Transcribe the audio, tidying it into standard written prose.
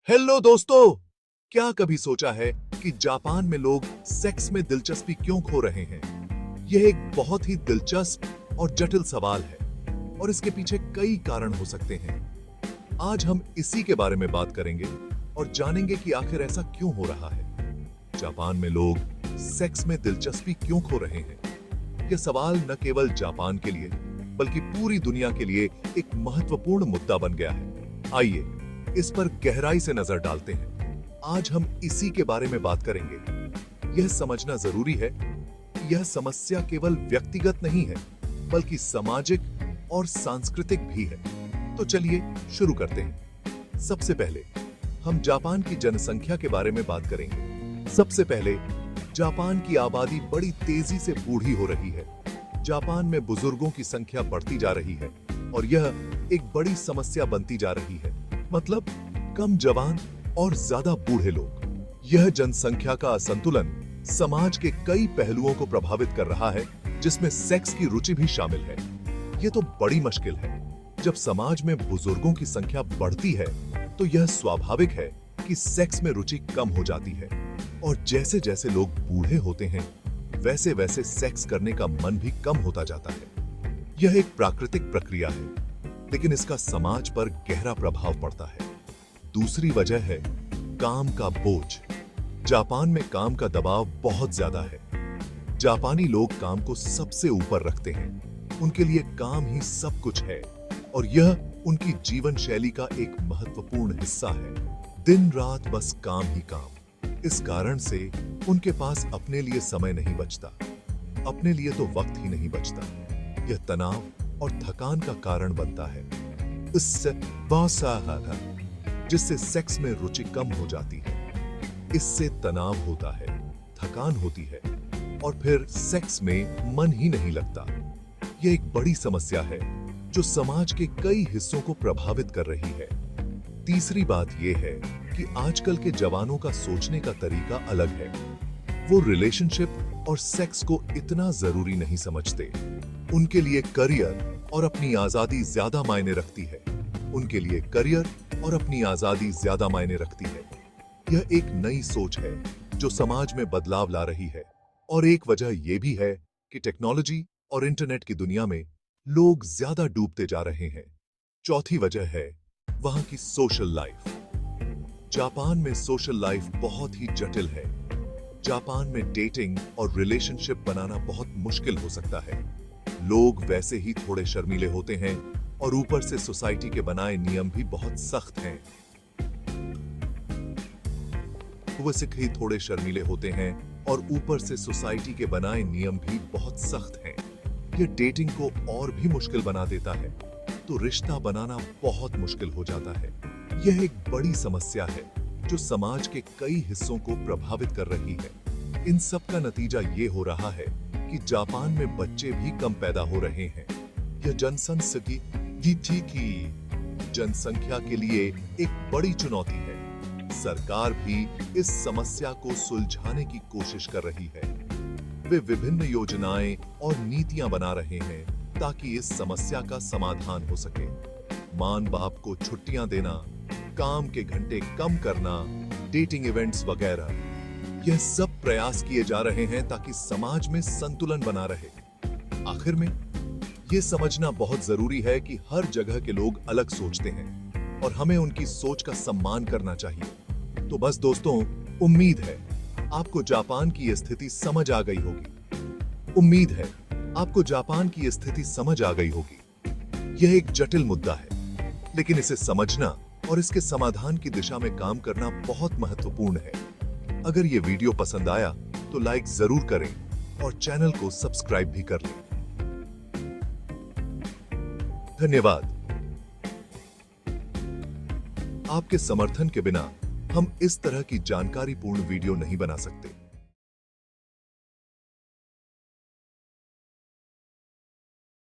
Hello दोस्तों, क्या कभी सोचा है कि जापान में लोग सेक्स में दिलचस्पी क्यों खो रहे हैं? यह एक बहुत ही दिलचस्प और जटिल सवाल है और इसके पीछे कई कारण हो सकते हैं। आज हम इसी के बारे में बात करेंगे और जानेंगे कि आखिर ऐसा क्यों हो रहा है। जापान में लोग सेक्स में दिलचस्पी क्यों खो रहे हैं? यह सवाल न केवल जापान के लिए बल्कि पूरी दुनिया के लिए एक महत्वपूर्ण मुद्दा बन गया है। आइए इस पर गहराई से नजर डालते हैं। आज हम इसी के बारे में बात करेंगे। यह समझना जरूरी है कि यह समस्या केवल व्यक्तिगत नहीं है बल्कि सामाजिक और सांस्कृतिक भी है। तो चलिए शुरू करते हैं। सबसे पहले हम जापान की जनसंख्या के बारे में बात करेंगे। सबसे पहले जापान की आबादी बड़ी तेजी से बूढ़ी हो रही है। जापान में बुजुर्गों की संख्या बढ़ती जा रही है और यह एक बड़ी समस्या बनती जा रही है। मतलब कम जवान और ज्यादा बूढ़े लोग। यह जनसंख्या का असंतुलन समाज के कई पहलुओं को प्रभावित कर रहा है, जिसमें सेक्स की रुचि भी शामिल है। यह तो बड़ी मुश्किल है। जब समाज में बुजुर्गों की संख्या बढ़ती है तो यह स्वाभाविक है कि सेक्स में रुचि कम हो जाती है और जैसे जैसे लोग बूढ़े होते हैं वैसे वैसे सेक्स करने का मन भी कम होता जाता है। यह एक प्राकृतिक प्रक्रिया है, लेकिन इसका समाज पर गहरा प्रभाव पड़ता है। दूसरी वजह है काम का बोझ। जापान में काम का दबाव बहुत ज्यादा है। जापानी लोग काम को सबसे ऊपर रखते हैं। उनके लिए काम ही सब कुछ है और यह उनकी जीवन शैली का एक महत्वपूर्ण हिस्सा है। दिन रात बस काम ही काम। इस कारण से उनके पास अपने लिए समय नहीं बचता। अपने लिए तो वक्त ही नहीं बचता। यह तनाव और थकान का कारण बनता है। इससे जिससे सेक्स में रुचि कम हो जाती है। इससे तनाव होता है, थकान होती है और फिर सेक्स में मन ही नहीं लगता। यह एक बड़ी समस्या है जो समाज के कई हिस्सों को प्रभावित कर रही है। तीसरी बात यह है कि आजकल के जवानों का सोचने का तरीका अलग है। वो रिलेशनशिप और सेक्स को इतना जरूरी नहीं समझते। उनके लिए करियर और अपनी आजादी ज्यादा मायने रखती है। उनके लिए करियर और अपनी आजादी ज्यादा मायने रखती है। यह एक नई सोच है जो समाज में बदलाव ला रही है और एक वजह यह भी है कि टेक्नोलॉजी और इंटरनेट की दुनिया में लोग ज्यादा डूबते जा रहे हैं। चौथी वजह है वहां की सोशल लाइफ। जापान में सोशल लाइफ बहुत ही जटिल है। जापान में डेटिंग और रिलेशनशिप बनाना बहुत मुश्किल हो सकता है। लोग वैसे ही थोड़े शर्मीले होते हैं और ऊपर से सोसाइटी के बनाए नियम भी बहुत सख्त हैं। वैसे ही थोड़े शर्मीले होते हैं और ऊपर से सोसाइटी के बनाए नियम भी बहुत सख्त हैं। यह डेटिंग को और भी मुश्किल बना देता है, तो रिश्ता बनाना बहुत मुश्किल हो जाता है। यह एक बड़ी समस्या है जो समाज के कई हिस्सों को प्रभावित कर रही है। इन सब का नतीजा ये हो रहा है कि जापान में बच्चे भी कम पैदा हो रहे हैं। यह जनसंख्या की जनसंख्या के लिए एक बड़ी चुनौती है। सरकार भी इस समस्या को सुलझाने की कोशिश कर रही है। वे विभिन्न योजनाएं और नीतियां बना रहे हैं ताकि इस समस्या का समाधान हो सके। मां बाप को छुट्टियां देना, काम के घंटे कम करना, डेटिंग इवेंट्स वगैरह, यह सब प्रयास किए जा रहे हैं ताकि समाज में संतुलन बना रहे। आखिर में यह समझना बहुत जरूरी है कि हर जगह के लोग अलग सोचते हैं और हमें उनकी सोच का सम्मान करना चाहिए। तो बस दोस्तों, उम्मीद है आपको जापान की स्थिति समझ आ गई होगी। उम्मीद है आपको जापान की स्थिति समझ आ गई होगी। यह एक जटिल मुद्दा है, लेकिन इसे समझना और इसके समाधान की दिशा में काम करना बहुत महत्वपूर्ण है। अगर ये वीडियो पसंद आया तो लाइक जरूर करें और चैनल को सब्सक्राइब भी कर लें। धन्यवाद। आपके समर्थन के बिना हम इस तरह की जानकारीपूर्ण वीडियो नहीं बना सकते।